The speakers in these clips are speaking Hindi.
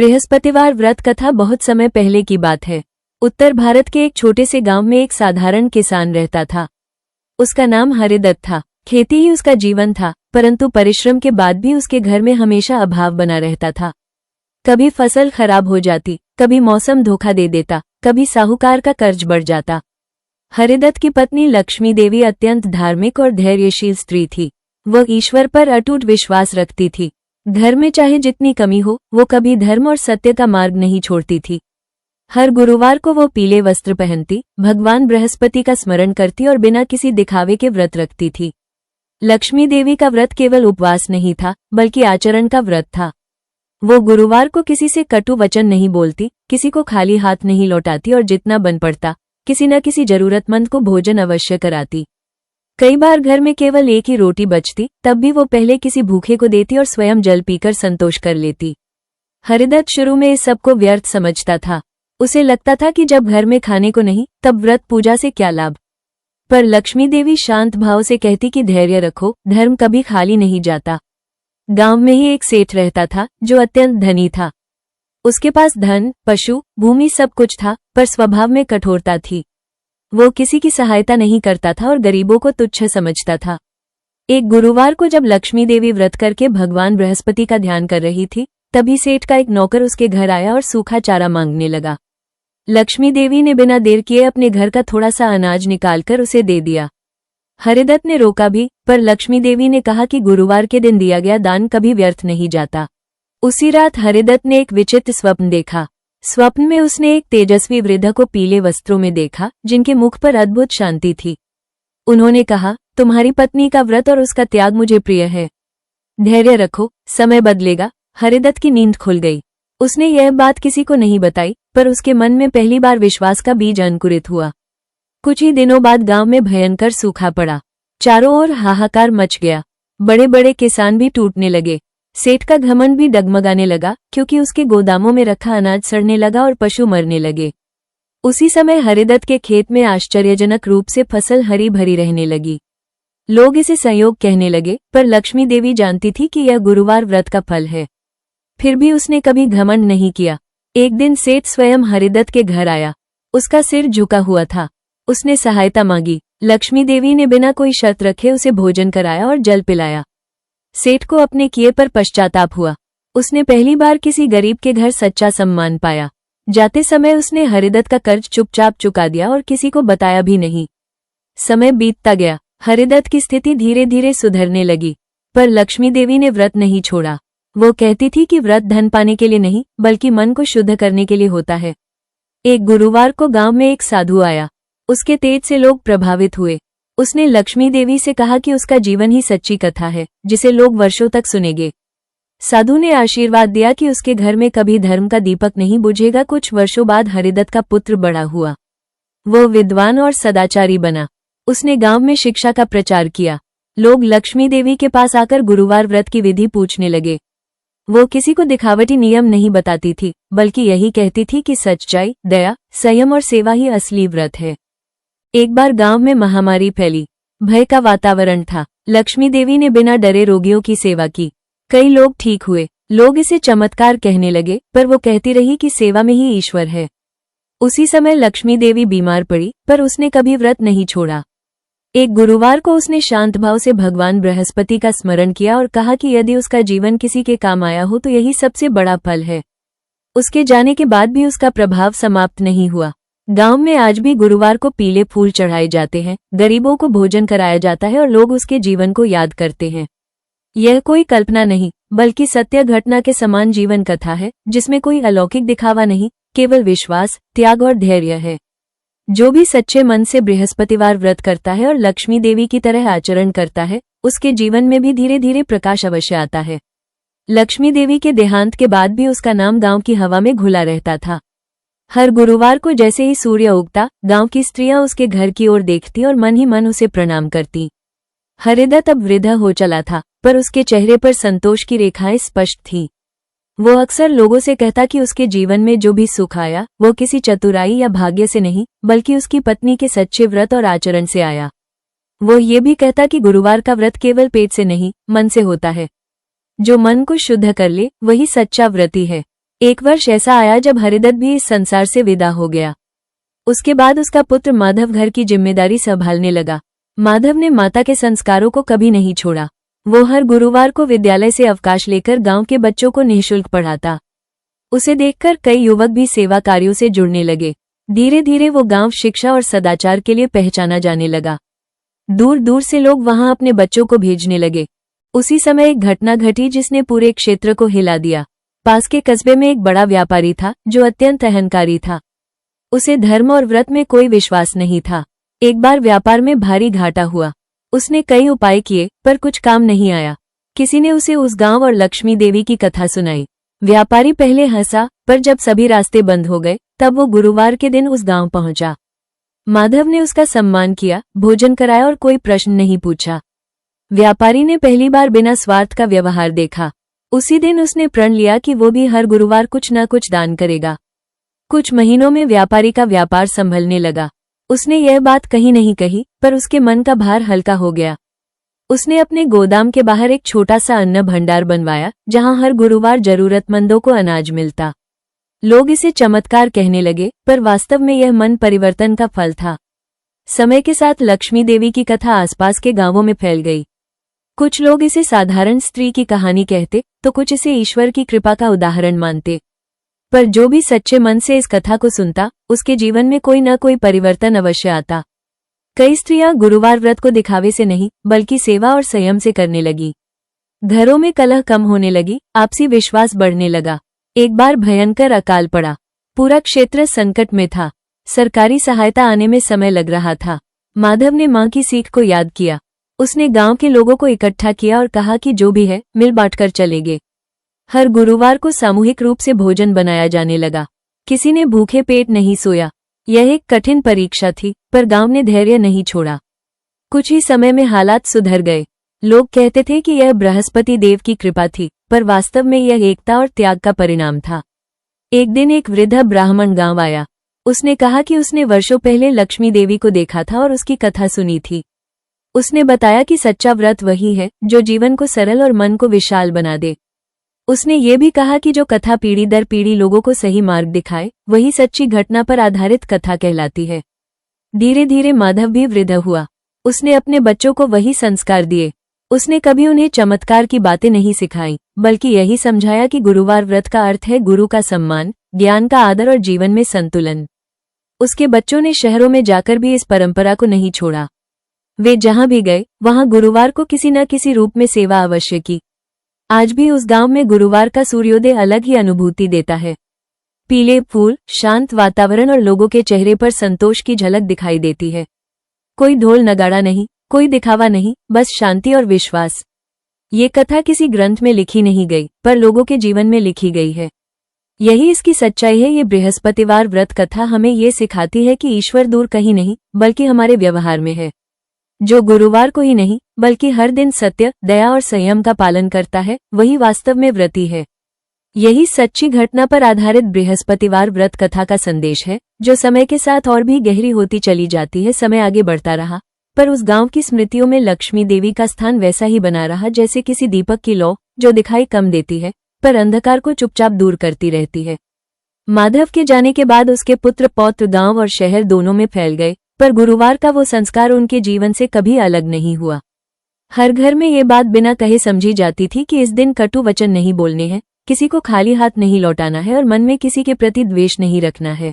बृहस्पतिवार व्रत कथा बहुत समय पहले की बात है। उत्तर भारत के एक छोटे से गांव में एक साधारण किसान रहता था। उसका नाम हरिदत्त था। खेती ही उसका जीवन था, परंतु परिश्रम के बाद भी उसके घर में हमेशा अभाव बना रहता था। कभी फसल खराब हो जाती, कभी मौसम धोखा दे देता, कभी साहूकार का कर्ज बढ़ जाता। हरिदत्त की पत्नी लक्ष्मी देवी अत्यंत धार्मिक और धैर्यशील स्त्री थी। वह ईश्वर पर अटूट विश्वास रखती थी। घर में चाहे जितनी कमी हो, वो कभी धर्म और सत्य का मार्ग नहीं छोड़ती थी। हर गुरुवार को वो पीले वस्त्र पहनती, भगवान बृहस्पति का स्मरण करती और बिना किसी दिखावे के व्रत रखती थी। लक्ष्मी देवी का व्रत केवल उपवास नहीं था, बल्कि आचरण का व्रत था। वो गुरुवार को किसी से कटु वचन नहीं बोलती, किसी को खाली हाथ नहीं लौटाती और जितना बन पड़ता किसी न किसी जरूरतमंद को भोजन अवश्य कराती। कई बार घर में केवल एक ही रोटी बचती, तब भी वो पहले किसी भूखे को देती और स्वयं जल पीकर संतोष कर लेती। हरिदत्त शुरू में इस सब को व्यर्थ समझता था। उसे लगता था कि जब घर में खाने को नहीं, तब व्रत पूजा से क्या लाभ। पर लक्ष्मी देवी शांत भाव से कहती कि धैर्य रखो, धर्म कभी खाली नहीं जाता। गांव में ही एक सेठ रहता था जो अत्यंत धनी था। उसके पास धन, पशु, भूमि सब कुछ था, पर स्वभाव में कठोरता थी। वो किसी की सहायता नहीं करता था और गरीबों को तुच्छ समझता था। एक गुरुवार को जब लक्ष्मी देवी व्रत करके भगवान बृहस्पति का ध्यान कर रही थी, तभी सेठ का एक नौकर उसके घर आया और सूखा चारा मांगने लगा। लक्ष्मी देवी ने बिना देर किए अपने घर का थोड़ा सा अनाज निकालकर उसे दे दिया। हरिदत्त ने रोका भी, पर लक्ष्मी देवी ने कहा कि गुरुवार के दिन दिया गया दान कभी व्यर्थ नहीं जाता। उसी रात हरिदत्त ने एक विचित्र स्वप्न देखा। स्वप्न में उसने एक तेजस्वी वृद्ध को पीले वस्त्रों में देखा, जिनके मुख पर अद्भुत शांति थी। उन्होंने कहा, तुम्हारी पत्नी का व्रत और उसका त्याग मुझे प्रिय है। धैर्य रखो, समय बदलेगा। हरिदत्त की नींद खुल गई। उसने यह बात किसी को नहीं बताई, पर उसके मन में पहली बार विश्वास का बीज अंकुरित हुआ। कुछ ही दिनों बाद गांव में भयंकर सूखा पड़ा। चारों ओर हाहाकार मच गया। बड़े बड़े किसान भी टूटने लगे। सेठ का घमंड भी डगमगाने लगा, क्योंकि उसके गोदामों में रखा अनाज सड़ने लगा और पशु मरने लगे। उसी समय हरिदत्त के खेत में आश्चर्यजनक रूप से फसल हरी भरी रहने लगी। लोग इसे संयोग कहने लगे, पर लक्ष्मी देवी जानती थी कि यह गुरुवार व्रत का फल है। फिर भी उसने कभी घमंड नहीं किया। एक दिन सेठ स्वयं हरिदत्त के घर आया। उसका सिर झुका हुआ था। उसने सहायता मांगी। लक्ष्मी देवी ने बिना कोई शर्त रखे उसे भोजन कराया और जल पिलाया। सेठ को अपने किए पर पश्चाताप हुआ। उसने पहली बार किसी गरीब के घर सच्चा सम्मान पाया। जाते समय उसने हरिदत्त का कर्ज चुपचाप चुका दिया और किसी को बताया भी नहीं। समय बीतता गया। हरिदत्त की स्थिति धीरे धीरे सुधरने लगी, पर लक्ष्मी देवी ने व्रत नहीं छोड़ा। वो कहती थी कि व्रत धन पाने के लिए नहीं, बल्कि मन को शुद्ध करने के लिए होता है। एक गुरुवार को गांव में एक साधु आया। उसके तेज से लोग प्रभावित हुए। उसने लक्ष्मी देवी से कहा कि उसका जीवन ही सच्ची कथा है, जिसे लोग वर्षों तक सुनेंगे। साधु ने आशीर्वाद दिया कि उसके घर में कभी धर्म का दीपक नहीं बुझेगा। कुछ वर्षों बाद हरिदत्त का पुत्र बड़ा हुआ। वो विद्वान और सदाचारी बना। उसने गांव में शिक्षा का प्रचार किया। लोग लक्ष्मी देवी के पास आकर गुरुवार व्रत की विधि पूछने लगे। वो किसी को दिखावटी नियम नहीं बताती थी, बल्कि यही कहती थी कि सच्चाई, दया, संयम और सेवा ही असली व्रत है। एक बार गांव में महामारी फैली। भय का वातावरण था। लक्ष्मी देवी ने बिना डरे रोगियों की सेवा की। कई लोग ठीक हुए। लोग इसे चमत्कार कहने लगे, पर वो कहती रही कि सेवा में ही ईश्वर है। उसी समय लक्ष्मी देवी बीमार पड़ी, पर उसने कभी व्रत नहीं छोड़ा। एक गुरुवार को उसने शांत भाव से भगवान बृहस्पति का स्मरण किया और कहा कि यदि उसका जीवन किसी के काम आया हो तो यही सबसे बड़ा फल है। उसके जाने के बाद भी उसका प्रभाव समाप्त नहीं हुआ। गांव में आज भी गुरुवार को पीले फूल चढ़ाए जाते हैं, गरीबों को भोजन कराया जाता है और लोग उसके जीवन को याद करते हैं। यह कोई कल्पना नहीं, बल्कि सत्य घटना के समान जीवन कथा है, जिसमें कोई अलौकिक दिखावा नहीं, केवल विश्वास, त्याग और धैर्य है। जो भी सच्चे मन से बृहस्पतिवार व्रत करता है और लक्ष्मी देवी की तरह आचरण करता है, उसके जीवन में भी धीरे धीरे प्रकाश अवश्य आता है। लक्ष्मी देवी के देहांत के बाद भी उसका नाम गांव की हवा में घुला रहता था। हर गुरुवार को जैसे ही सूर्य उगता, गांव की स्त्रियां उसके घर की ओर देखती और मन ही मन उसे प्रणाम करती। हरिदत्त अब वृद्ध हो चला था, पर उसके चेहरे पर संतोष की रेखाएं स्पष्ट थीं। वो अक्सर लोगों से कहता कि उसके जीवन में जो भी सुख आया, वो किसी चतुराई या भाग्य से नहीं, बल्कि उसकी पत्नी के सच्चे व्रत और आचरण से आया। वो ये भी कहता कि गुरुवार का व्रत केवल पेट से नहीं, मन से होता है। जो मन को शुद्ध कर ले, वही सच्चा व्रती है। एक वर्ष ऐसा आया जब हरिदत्त भी इस संसार से विदा हो गया। उसके बाद उसका पुत्र माधव घर की जिम्मेदारी संभालने लगा। माधव ने माता के संस्कारों को कभी नहीं छोड़ा। वो हर गुरुवार को विद्यालय से अवकाश लेकर गांव के बच्चों को निःशुल्क पढ़ाता। उसे देखकर कई युवक भी सेवा कार्यों से जुड़ने लगे। धीरे धीरे वो गांव शिक्षा और सदाचार के लिए पहचाना जाने लगा। दूर दूर से लोग वहां अपने बच्चों को भेजने लगे। उसी समय एक घटना घटी जिसने पूरे क्षेत्र को हिला दिया। पास के कस्बे में एक बड़ा व्यापारी था जो अत्यंत अहंकारी था। उसे धर्म और व्रत में कोई विश्वास नहीं था। एक बार व्यापार में भारी घाटा हुआ। उसने कई उपाय किए पर कुछ काम नहीं आया। किसी ने उसे उस गांव और लक्ष्मी देवी की कथा सुनाई। व्यापारी पहले हंसा, पर जब सभी रास्ते बंद हो गए तब वो गुरुवार के दिन उस गांव पहुंचा। माधव ने उसका सम्मान किया, भोजन कराया और कोई प्रश्न नहीं पूछा। व्यापारी ने पहली बार बिना स्वार्थ का व्यवहार देखा। उसी दिन उसने प्रण लिया कि वो भी हर गुरुवार कुछ न कुछ दान करेगा। कुछ महीनों में व्यापारी का व्यापार संभलने लगा। उसने यह बात कहीं नहीं कही, पर उसके मन का भार हल्का हो गया। उसने अपने गोदाम के बाहर एक छोटा सा अन्न भंडार बनवाया, जहां हर गुरुवार जरूरतमंदों को अनाज मिलता। लोग इसे चमत्कार कहने लगे, पर वास्तव में यह मन परिवर्तन का फल था। समय के साथ लक्ष्मी देवी की कथा आसपास के गांवों में फैल गई। कुछ लोग इसे साधारण स्त्री की कहानी कहते, तो कुछ इसे ईश्वर की कृपा का उदाहरण मानते। पर जो भी सच्चे मन से इस कथा को सुनता, उसके जीवन में कोई न कोई परिवर्तन अवश्य आता। कई स्त्रियां गुरुवार व्रत को दिखावे से नहीं, बल्कि सेवा और संयम से करने लगी। घरों में कलह कम होने लगी, आपसी विश्वास बढ़ने लगा। एक बार भयंकर अकाल पड़ा। पूरा क्षेत्र संकट में था। सरकारी सहायता आने में समय लग रहा था। माधव ने मां की सीख को याद किया। उसने गांव के लोगों को इकट्ठा किया और कहा कि जो भी है मिल बांटकर चलेंगे। हर गुरुवार को सामूहिक रूप से भोजन बनाया जाने लगा। किसी ने भूखे पेट नहीं सोया। यह एक कठिन परीक्षा थी, पर गांव ने धैर्य नहीं छोड़ा। कुछ ही समय में हालात सुधर गए। लोग कहते थे कि यह बृहस्पति देव की कृपा थी, पर वास्तव में यह एकता और त्याग का परिणाम था। एक दिन एक वृद्ध ब्राह्मण गांव आया। उसने कहा कि उसने वर्षों पहले लक्ष्मी देवी को देखा था और उसकी कथा सुनी थी। उसने बताया कि सच्चा व्रत वही है जो जीवन को सरल और मन को विशाल बना दे। उसने ये भी कहा कि जो कथा पीढ़ी दर पीढ़ी लोगों को सही मार्ग दिखाए, वही सच्ची घटना पर आधारित कथा कहलाती है। धीरे धीरे माधव भी वृद्ध हुआ। उसने अपने बच्चों को वही संस्कार दिए। उसने कभी उन्हें चमत्कार की बातें नहीं सिखाई, बल्कि यही समझाया कि गुरुवार व्रत का अर्थ है गुरु का सम्मान, ज्ञान का आदर और जीवन में संतुलन। उसके बच्चों ने शहरों में जाकर भी इस परंपरा को नहीं छोड़ा। वे जहां भी गए, वहां गुरुवार को किसी न किसी रूप में सेवा अवश्य की। आज भी उस गांव में गुरुवार का सूर्योदय अलग ही अनुभूति देता है। पीले फूल, शांत वातावरण और लोगों के चेहरे पर संतोष की झलक दिखाई देती है। कोई ढोल नगाड़ा नहीं, कोई दिखावा नहीं, बस शांति और विश्वास। ये कथा किसी ग्रंथ में लिखी नहीं गई, पर लोगों के जीवन में लिखी गई है। यही इसकी सच्चाई है। ये बृहस्पतिवार व्रत कथा हमें ये सिखाती है कि ईश्वर दूर कहीं नहीं, बल्कि हमारे व्यवहार में है। जो गुरुवार को ही नहीं, बल्कि हर दिन सत्य, दया और संयम का पालन करता है, वही वास्तव में व्रती है। यही सच्ची घटना पर आधारित बृहस्पतिवार व्रत कथा का संदेश है, जो समय के साथ और भी गहरी होती चली जाती है। समय आगे बढ़ता रहा, पर उस गांव की स्मृतियों में लक्ष्मी देवी का स्थान वैसा ही बना रहा जैसे किसी दीपक की लौ, जो दिखाई कम देती है, पर अंधकार को चुपचाप दूर करती रहती है। माधव के जाने के बाद उसके पुत्र पौत्र गांव और शहर दोनों में फैल गए, पर गुरुवार का वो संस्कार उनके जीवन से कभी अलग नहीं हुआ। हर घर में ये बात बिना कहे समझी जाती थी कि इस दिन कटु वचन नहीं बोलने हैं, किसी को खाली हाथ नहीं लौटाना है और मन में किसी के प्रति द्वेष नहीं रखना है।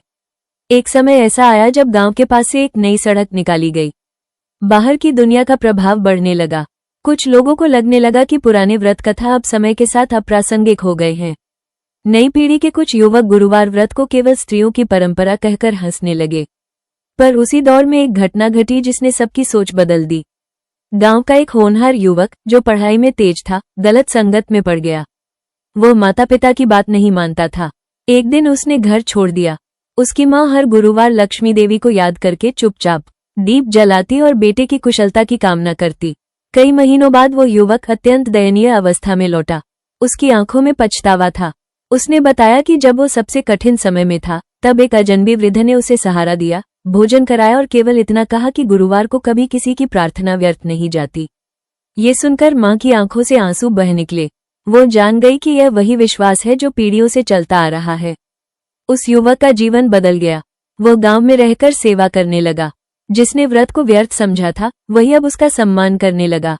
एक समय ऐसा आया जब गांव के पास से एक नई सड़क निकाली गई। बाहर की दुनिया का प्रभाव बढ़ने लगा। कुछ लोगों को लगने लगा कि पुराने व्रत कथा अब समय के साथ अप्रासंगिक हो गए हैं। नई पीढ़ी के कुछ युवक गुरुवार व्रत को केवल स्त्रियों की परंपरा कहकर हंसने लगे। पर उसी दौर में एक घटना घटी जिसने सबकी सोच बदल दी। गांव का एक होनहार युवक, जो पढ़ाई में तेज था, गलत संगत में पड़ गया। वो माता पिता की बात नहीं मानता था। एक दिन उसने घर छोड़ दिया। उसकी माँ हर गुरुवार लक्ष्मी देवी को याद करके चुपचाप दीप जलाती और बेटे की कुशलता की कामना करती। कई महीनों बाद वो युवक अत्यंत दयनीय अवस्था में लौटा। उसकी आंखों में पछतावा था। उसने बताया कि जब वो सबसे कठिन समय में था, तब एक अजनबी वृद्ध ने उसे सहारा दिया, भोजन कराया और केवल इतना कहा कि गुरुवार को कभी किसी की प्रार्थना व्यर्थ नहीं जाती। ये सुनकर मां की आंखों से आंसू बह निकले। वो जान गई कि यह वही विश्वास है जो पीढ़ियों से चलता आ रहा है। उस युवक का जीवन बदल गया। वो गांव में रहकर सेवा करने लगा। जिसने व्रत को व्यर्थ समझा था, वही अब उसका सम्मान करने लगा।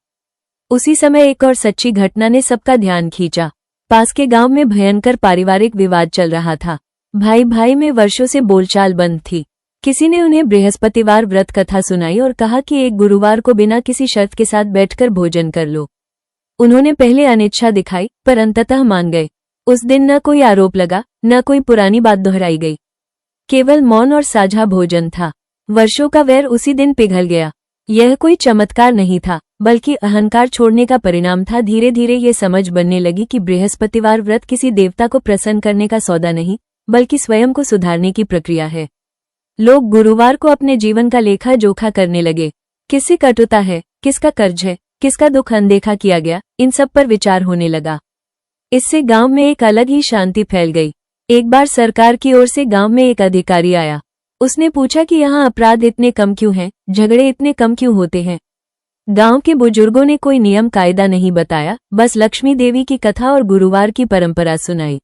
उसी समय एक और सच्ची घटना ने सबका ध्यान खींचा। पास के गांव में भयंकर पारिवारिक विवाद चल रहा था। भाई भाई में वर्षों से बोलचाल बंद थी। किसी ने उन्हें बृहस्पतिवार व्रत कथा सुनाई और कहा कि एक गुरुवार को बिना किसी शर्त के साथ बैठकर भोजन कर लो। उन्होंने पहले अनिच्छा दिखाई, पर अंततः मान गए। उस दिन न कोई आरोप लगा, न कोई पुरानी बात दोहराई गई। केवल मौन और साझा भोजन था। वर्षों का वैर उसी दिन पिघल गया। यह कोई चमत्कार नहीं था, बल्कि अहंकार छोड़ने का परिणाम था। धीरे धीरे ये समझ बनने लगी कि बृहस्पतिवार व्रत किसी देवता को प्रसन्न करने का सौदा नहीं, बल्कि स्वयं को सुधारने की प्रक्रिया है। लोग गुरुवार को अपने जीवन का लेखा जोखा करने लगे। किससे कटुता है, किसका कर्ज है, किसका दुख अनदेखा किया गया, इन सब पर विचार होने लगा। इससे गांव में एक अलग ही शांति फैल गई। एक बार सरकार की ओर से गांव में एक अधिकारी आया। उसने पूछा कि यहाँ अपराध इतने कम क्यों हैं, झगड़े इतने कम क्यों होते हैं। गांव के बुजुर्गों ने कोई नियम कायदा नहीं बताया, बस लक्ष्मी देवी की कथा और गुरुवार की परंपरा सुनाई।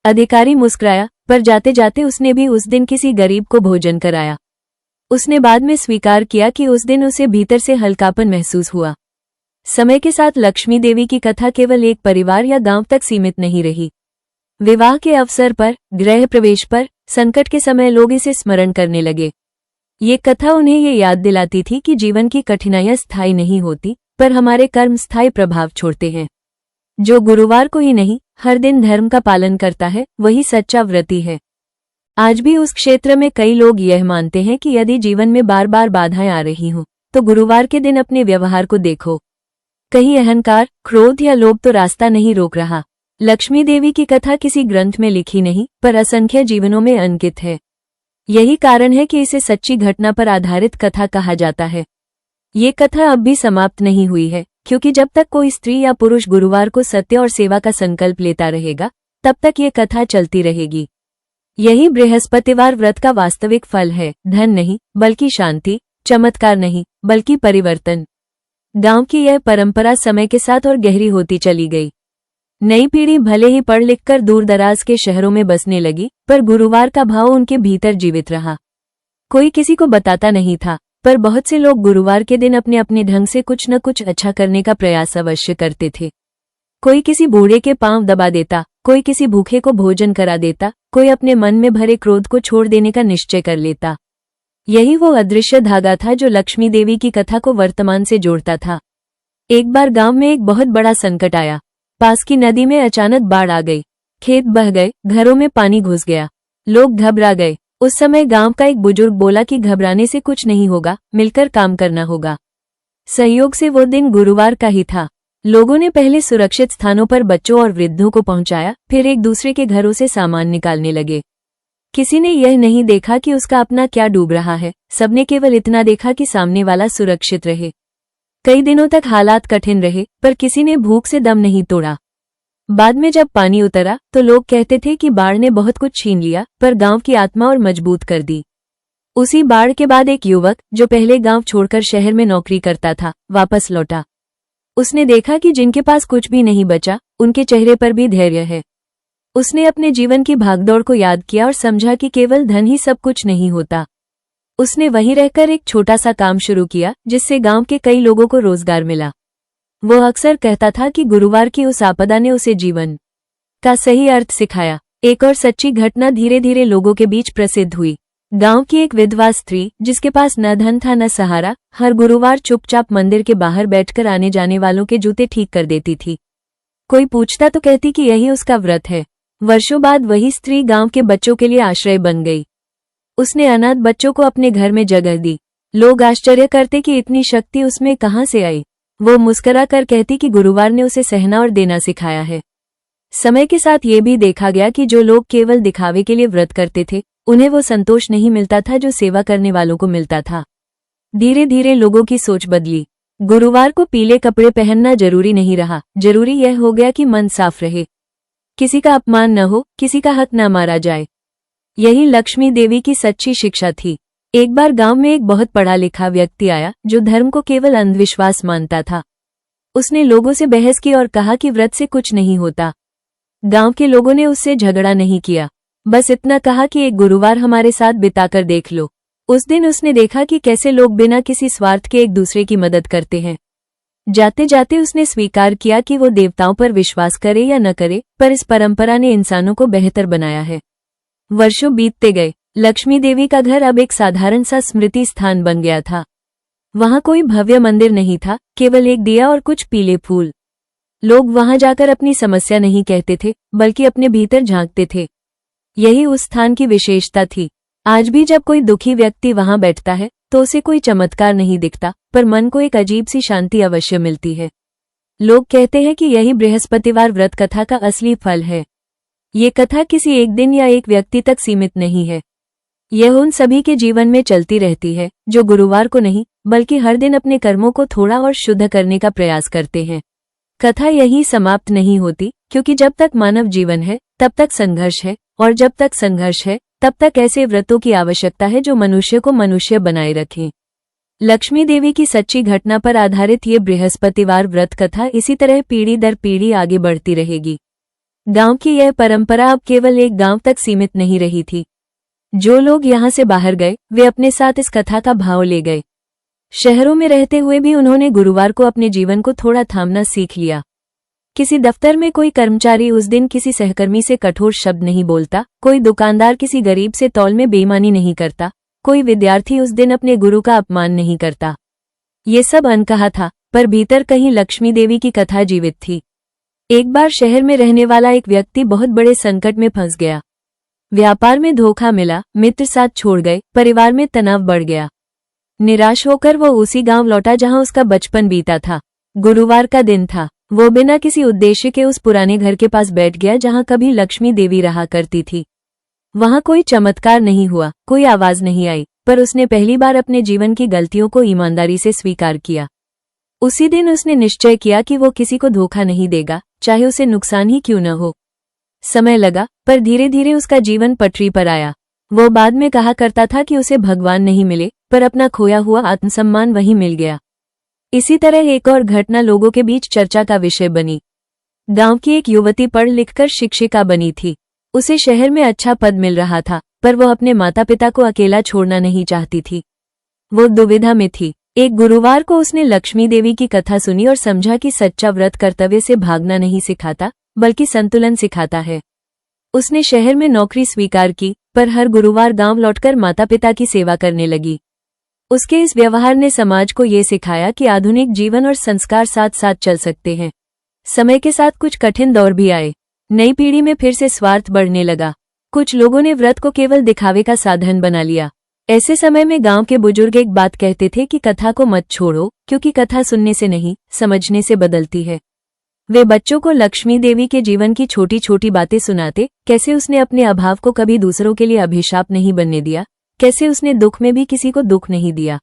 अधिकारी मुस्कुराया, पर जाते जाते उसने भी उस दिन किसी गरीब को भोजन कराया। उसने बाद में स्वीकार किया कि उस दिन उसे भीतर से हल्कापन महसूस हुआ। समय के साथ लक्ष्मी देवी की कथा केवल एक परिवार या गांव तक सीमित नहीं रही। विवाह के अवसर पर, गृह प्रवेश पर, संकट के समय लोग इसे स्मरण करने लगे। ये कथा उन्हें ये याद दिलाती थी कि जीवन की कठिनाइयां स्थायी नहीं होती, पर हमारे कर्म स्थायी प्रभाव छोड़ते हैं। जो गुरुवार को ही नहीं, हर दिन धर्म का पालन करता है, वही सच्चा व्रती है। आज भी उस क्षेत्र में कई लोग यह मानते हैं कि यदि जीवन में बार बार बाधाएं आ रही हों, तो गुरुवार के दिन अपने व्यवहार को देखो। कहीं अहंकार, क्रोध या लोभ तो रास्ता नहीं रोक रहा। लक्ष्मी देवी की कथा किसी ग्रंथ में लिखी नहीं, पर असंख्य जीवनों में अंकित है। यही कारण है कि इसे सच्ची घटना पर आधारित कथा कहा जाता है। ये कथा अब भी समाप्त नहीं हुई है, क्योंकि जब तक कोई स्त्री या पुरुष गुरुवार को सत्य और सेवा का संकल्प लेता रहेगा, तब तक ये कथा चलती रहेगी। यही बृहस्पतिवार व्रत का वास्तविक फल है। धन नहीं, बल्कि शांति, चमत्कार नहीं, बल्कि परिवर्तन। गांव की यह परंपरा समय के साथ और गहरी होती चली गई। नई पीढ़ी भले ही पढ़ लिखकर दूर दराज के शहरों में बसने लगी, पर गुरुवार का भाव उनके भीतर जीवित रहा। कोई किसी को बताता नहीं था, पर बहुत से लोग गुरुवार के दिन अपने अपने ढंग से कुछ न कुछ अच्छा करने का प्रयास अवश्य करते थे। कोई किसी बूढ़े के पांव दबा देता, कोई किसी भूखे को भोजन करा देता, कोई अपने मन में भरे क्रोध को छोड़ देने का निश्चय कर लेता। यही वो अदृश्य धागा था जो लक्ष्मी देवी की कथा को वर्तमान से जोड़ता था। एक बार गांव में एक बहुत बड़ा संकट आया। पास की नदी में अचानक बाढ़ आ गई। खेत बह गए, घरों में पानी घुस गया। लोग घबरा गए। उस समय गांव का एक बुजुर्ग बोला कि घबराने से कुछ नहीं होगा, मिलकर काम करना होगा। सहयोग से वो दिन गुरुवार का ही था। लोगों ने पहले सुरक्षित स्थानों पर बच्चों और वृद्धों को पहुंचाया, फिर एक दूसरे के घरों से सामान निकालने लगे। किसी ने यह नहीं देखा कि उसका अपना क्या डूब रहा है, सबने केवल इतना देखा कि सामने वाला सुरक्षित रहे। कई दिनों तक हालात कठिन रहे, पर किसी ने भूख से दम नहीं तोड़ा। बाद में जब पानी उतरा, तो लोग कहते थे कि बाढ़ ने बहुत कुछ छीन लिया, पर गांव की आत्मा और मजबूत कर दी। उसी बाढ़ के बाद एक युवक, जो पहले गांव छोड़कर शहर में नौकरी करता था, वापस लौटा। उसने देखा कि जिनके पास कुछ भी नहीं बचा, उनके चेहरे पर भी धैर्य है। उसने अपने जीवन की भागदौड़ को याद किया और समझा कि केवल धन ही सब कुछ नहीं होता। उसने वहीं रहकर एक छोटा सा काम शुरू किया, जिससे गांव के कई लोगों को रोजगार मिला। वो अक्सर कहता था कि गुरुवार की उस आपदा ने उसे जीवन का सही अर्थ सिखाया। एक और सच्ची घटना धीरे धीरे लोगों के बीच प्रसिद्ध हुई। गांव की एक विधवा स्त्री, जिसके पास न धन था न सहारा, हर गुरुवार चुपचाप मंदिर के बाहर बैठकर आने जाने वालों के जूते ठीक कर देती थी। कोई पूछता तो कहती कि यही उसका व्रत है। वर्षों बाद वही स्त्री गांव के बच्चों के लिए आश्रय बन गई। उसने अनाथ बच्चों को अपने घर में जगह दी। लोग आश्चर्य करते कि इतनी शक्ति उसमें कहां से आई। वो मुस्कुरा कर कहती कि गुरुवार ने उसे सहना और देना सिखाया है। समय के साथ ये भी देखा गया कि जो लोग केवल दिखावे के लिए व्रत करते थे, उन्हें वो संतोष नहीं मिलता था जो सेवा करने वालों को मिलता था। धीरे धीरे लोगों की सोच बदली। गुरुवार को पीले कपड़े पहनना जरूरी नहीं रहा, जरूरी यह हो गया कि मन साफ रहे, किसी का अपमान न हो, किसी का हक न मारा जाए। यही लक्ष्मी देवी की सच्ची शिक्षा थी। एक बार गांव में एक बहुत पढ़ा लिखा व्यक्ति आया, जो धर्म को केवल अंधविश्वास मानता था। उसने लोगों से बहस की और कहा कि व्रत से कुछ नहीं होता। गांव के लोगों ने उससे झगड़ा नहीं किया, बस इतना कहा कि एक गुरुवार हमारे साथ बिताकर देख लो। उस दिन उसने देखा कि कैसे लोग बिना किसी स्वार्थ के एक दूसरे की मदद करते हैं। जाते जाते उसने स्वीकार किया कि वो देवताओं पर विश्वास करे या न करे, पर इस परंपरा ने इंसानों को बेहतर बनाया है। वर्षों बीतते गए। लक्ष्मी देवी का घर अब एक साधारण सा स्मृति स्थान बन गया था। वहां कोई भव्य मंदिर नहीं था, केवल एक दिया और कुछ पीले फूल। लोग वहां जाकर अपनी समस्या नहीं कहते थे, बल्कि अपने भीतर झांकते थे। यही उस स्थान की विशेषता थी। आज भी जब कोई दुखी व्यक्ति वहां बैठता है तो उसे कोई चमत्कार नहीं दिखता, पर मन को एक अजीब सी शांति अवश्य मिलती है। लोग कहते हैं कि यही बृहस्पतिवार व्रत कथा का असली फल है। ये कथा किसी एक दिन या एक व्यक्ति तक सीमित नहीं है। यह उन सभी के जीवन में चलती रहती है जो गुरुवार को नहीं, बल्कि हर दिन अपने कर्मों को थोड़ा और शुद्ध करने का प्रयास करते हैं। कथा यही समाप्त नहीं होती, क्योंकि जब तक मानव जीवन है तब तक संघर्ष है, और जब तक संघर्ष है तब तक ऐसे व्रतों की आवश्यकता है जो मनुष्य को मनुष्य बनाए रखें। लक्ष्मी देवी की सच्ची घटना पर आधारित ये बृहस्पतिवार व्रत कथा इसी तरह पीढ़ी दर पीढ़ी आगे बढ़ती रहेगी। गांव की यह परंपरा अब केवल एक गांव तक सीमित नहीं रही थी। जो लोग यहाँ से बाहर गए वे अपने साथ इस कथा का भाव ले गए। शहरों में रहते हुए भी उन्होंने गुरुवार को अपने जीवन को थोड़ा थामना सीख लिया। किसी दफ्तर में कोई कर्मचारी उस दिन किसी सहकर्मी से कठोर शब्द नहीं बोलता, कोई दुकानदार किसी गरीब से तौल में बेईमानी नहीं करता, कोई विद्यार्थी उस दिन अपने गुरु का अपमान नहीं करता। ये सब अनकहा था, पर भीतर कहीं लक्ष्मी देवी की कथा जीवित थी। एक बार शहर में रहने वाला एक व्यक्ति बहुत बड़े संकट में फंस गया। व्यापार में धोखा मिला, मित्र साथ छोड़ गए, परिवार में तनाव बढ़ गया। निराश होकर वो उसी गांव लौटा जहां उसका बचपन बीता था। गुरुवार का दिन था। वो बिना किसी उद्देश्य के उस पुराने घर के पास बैठ गया जहां कभी लक्ष्मी देवी रहा करती थी। वहां कोई चमत्कार नहीं हुआ, कोई आवाज नहीं आई, पर उसने पहली बार अपने जीवन की गलतियों को ईमानदारी से स्वीकार किया। उसी दिन उसने निश्चय किया कि वो किसी को धोखा नहीं देगा, चाहे उसे नुकसान ही क्यों न हो। समय लगा, पर धीरे धीरे उसका जीवन पटरी पर आया। वो बाद में कहा करता था कि उसे भगवान नहीं मिले, पर अपना खोया हुआ आत्मसम्मान वहीं मिल गया। इसी तरह एक और घटना लोगों के बीच चर्चा का विषय बनी। गांव की एक युवती पढ़ लिखकर शिक्षिका बनी थी। उसे शहर में अच्छा पद मिल रहा था, पर वो अपने माता पिता को अकेला छोड़ना नहीं चाहती थी। वो दुविधा में थी। एक गुरुवार को उसने लक्ष्मी देवी की कथा सुनी और समझा कि सच्चा व्रत कर्तव्य से भागना नहीं सिखाता, बल्कि संतुलन सिखाता है। उसने शहर में नौकरी स्वीकार की, पर हर गुरुवार गांव लौटकर माता पिता की सेवा करने लगी। उसके इस व्यवहार ने समाज को ये सिखाया कि आधुनिक जीवन और संस्कार साथ साथ चल सकते हैं। समय के साथ कुछ कठिन दौर भी आए। नई पीढ़ी में फिर से स्वार्थ बढ़ने लगा। कुछ लोगों ने व्रत को केवल दिखावे का साधन बना लिया। ऐसे समय में गांव के बुजुर्ग एक बात कहते थे कि कथा को मत छोड़ो, क्योंकि कथा सुनने से नहीं, समझने से बदलती है। वे बच्चों को लक्ष्मी देवी के जीवन की छोटी छोटी बातें सुनाते, कैसे उसने अपने अभाव को कभी दूसरों के लिए अभिशाप नहीं बनने दिया, कैसे उसने दुख में भी किसी को दुख नहीं दिया।